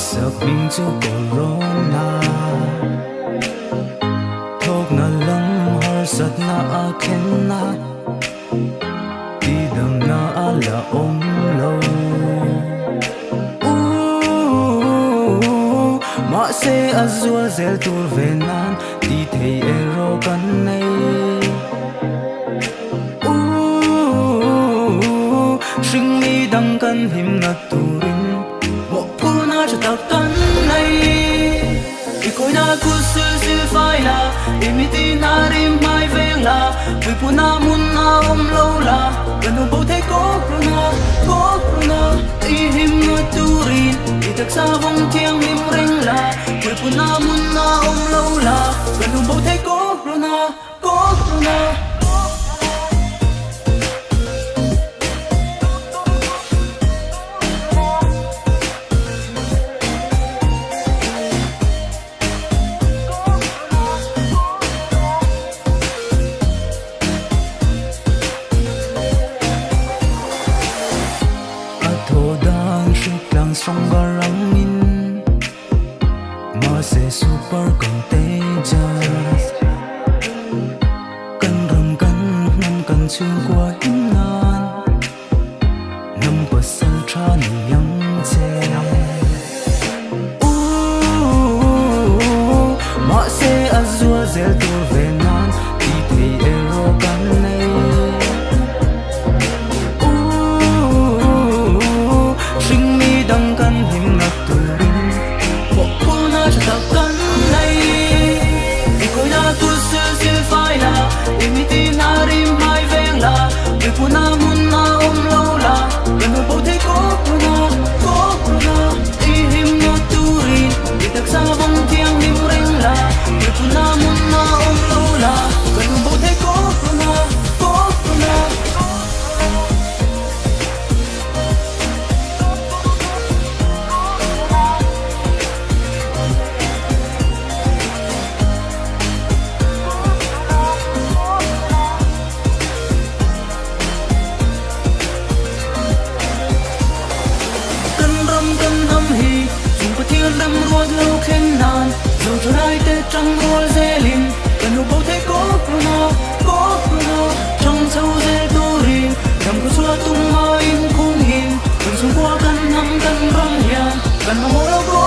sập mình cho corona thok na lang har sat na akhen na ti dam na ala om lo ma se azul zel tur venan ti thei ero kan nei sing mi dang kan him na turin mo puna cho tak tan nei ikoi na ku sil fai la imiti na rim mai veng la vi puna mun na om lo la kan bo the ko na i him na turin i tak sa vong thiang lim reng la vi puna mun na om lo la kan bo the ko na song garangin ma se super contagious kan ram kan nam kan chung qua hin nan nam pasal tra ni yang che ma se azua zel tu venan ti thei ero kan nei dang kan him na turin mo puna cho tak kan nei ikoi na tu sil fai la imiti na rim mai veng la vi puna mun na om lo la kan bo the ko na i him na turin i tak sa vong thiang lim reng la vi puna mun na om lo la kan bo the ko na đâm ruột lâu khen nàn dù cho hai tết trăng ruột dễ lìn cần đủ bầu thế có trong sâu dễ tu rìn nằm có xua tung hoa in khung hình cần xuống qua căn năm căn rong hiền cần mà mô đâu